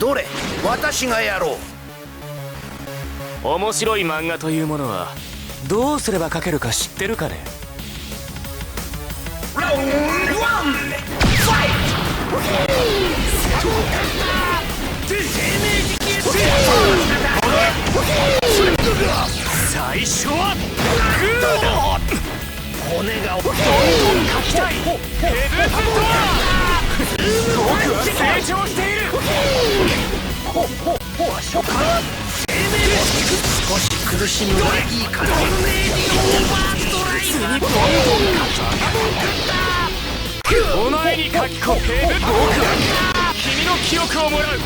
どれ、私がやろう。面白い漫画というものはどうすれば描けるか知ってるかね。ラウンド1ファイ最初はグーだ。骨がどんどん描きたい。ヘブントア。僕は成長している。少し苦しむがいいかな。次にどんどん描きたい。お前に書き込む。ヘブントア。君の記憶をもらう。遅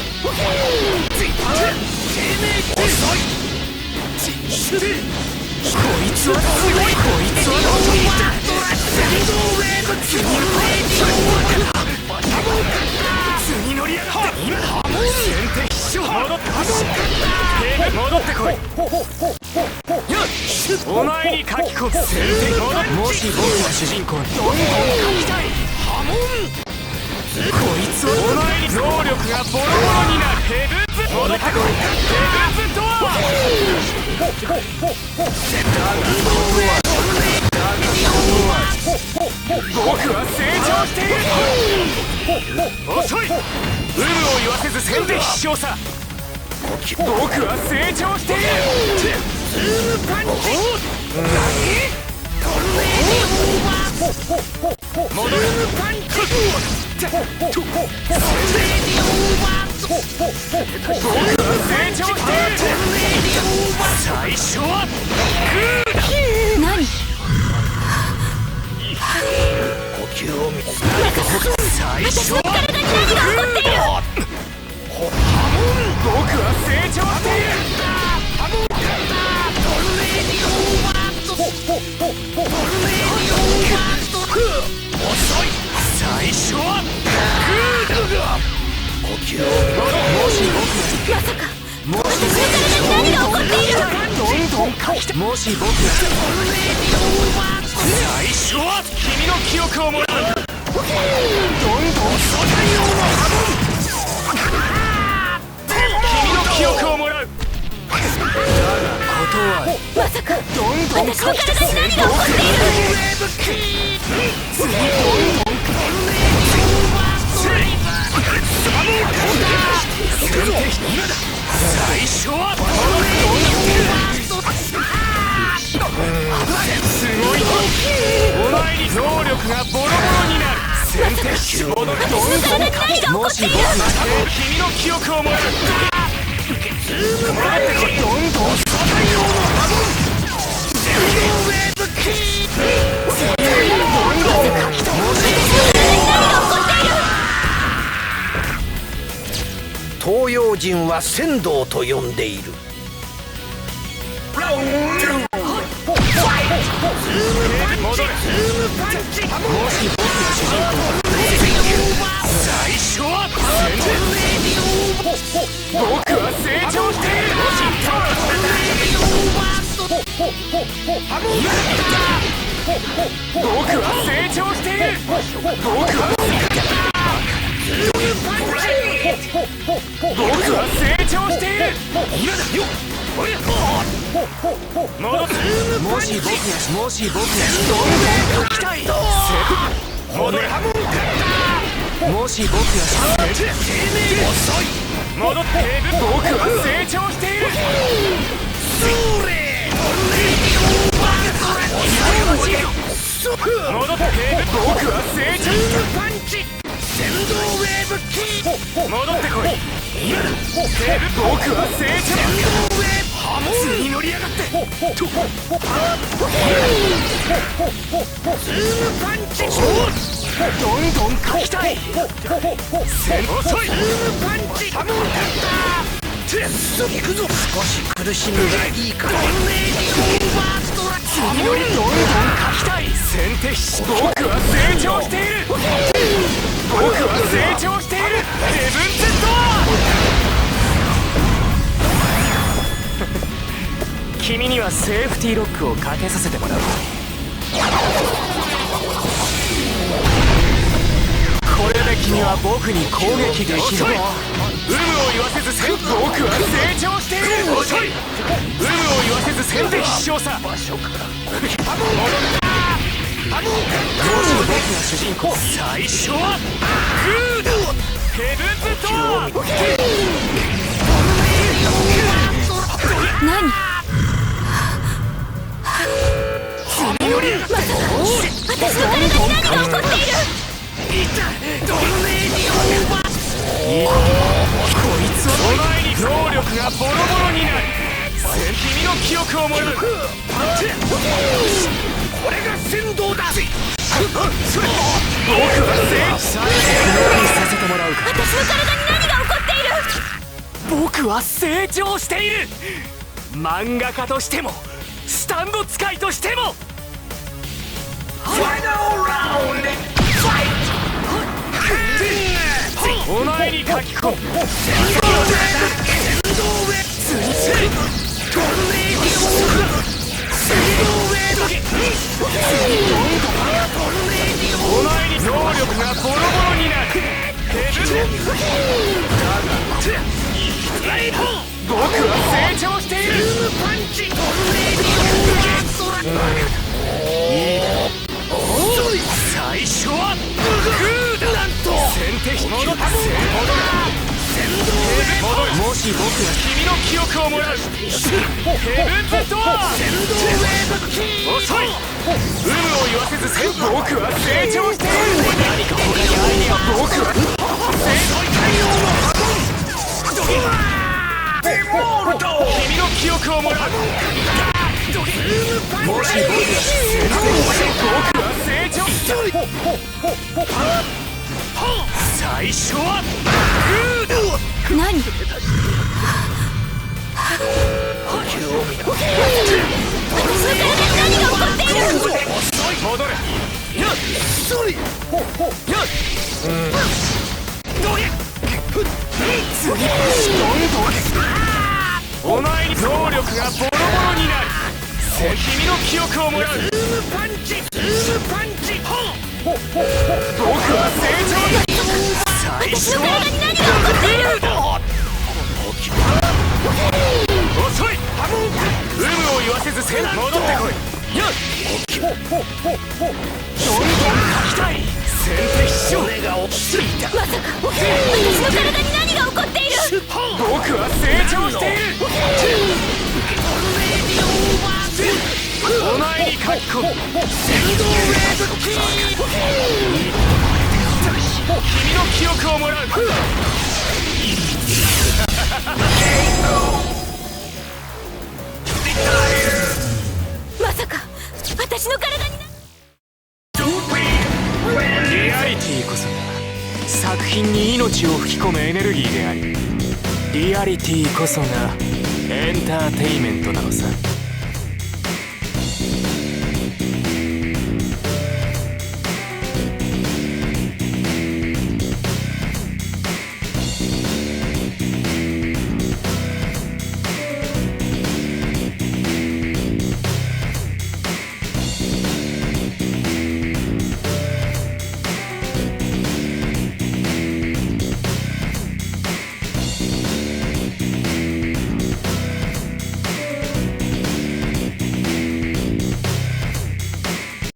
い。こいつはすごい。こいつは次乗りやがって。今先手必勝。戻ってこい。お前に書き込む。先手戻って。もし僕が主人公にどんどん書きたい。こいつはお前に能力がボロボロになる。ヘブンズ戻ってこい。ヘブンズドア。僕は成長している。遅い。有無を言わせず先手必勝さ。僕は成長している。ズームパンチ。戻る。パンチ。僕は成長している。最初はグーだ。何？呼吸を見つける。最初はグーだ。僕は成長している。遅い。最初はグーだ。呼吸をもし僕がまさか私の体に何が起こっている？どんどん書きたい。もし僕が最初は君の記憶をもらう。どんどん君の記憶をもらう。ことはまさかどんどん私の体に何が起こっている？次どんどん最初はすごい。お前に能力がボロボロになる。先手必勝のどんどんもし僕が君の記憶をもらう。どんどん東洋人は仙道と呼んでいる。戻れ。もし僕が主人公。最初は僕は成長している。僕は成長している。僕は成長している。戻って。もし僕がどんどん書きたい。戻れ。もし僕が遅い。戻って。僕は成長している。戻って。僕は成長している。戻ってこい。僕は成長。次乗りやがって。どんどん書きたい。遅い。行くぞ。少し苦しみがいいかな。次乗りどんどん書きたい。先手必勝。僕は成長している。僕は成長している。ヘブンズドア。君にはセーフティーロックをかけさせてもらう。これで君は僕に攻撃できない。有無を言わせず戦僕は成長している。遅い。有無を言わせず戦で必勝さ。戻った。もし僕が主人公、最初はグーだ。ヘブンズトー何？君よりまさか私の体に何が起こっている？ドルネーディオーバー。こいつはお前に能力がボロボロになる。君の記憶をもらう。これが先導だ。僕は成長させてもらうか。私の体に何が起こっている？僕は成長している。漫画家としてもスタンド使いとしても。ファイナルラウンドファイト。お前に書き込む。お前に能力がボロボロになる。僕は成長している。最初はグーだ。先手引き。もし僕が君の記憶をもらう。ヘブンズドア。遅い。有無を言わせず僕は成長している。何か他にアイデア。僕は正解君の記憶をもらう。もし僕が僕は成長した。最初はグーだ。何？私の体に何が起こっている？戻れ。お前に能力がボロボロになる。君の記憶をもらう。僕は成長だ。最初は私の体に何が起こっている？遅い。有無を言わせず戻ってこい。どんどん書きたい。先手必勝。まさか私の体に何が起こっている？僕は成長している。お前に書き込む。君の記憶をもらう。まさか私の体にリアリティこそが作品に命を吹き込むエネルギーであり、リアリティこそがエンターテイメントなのさ。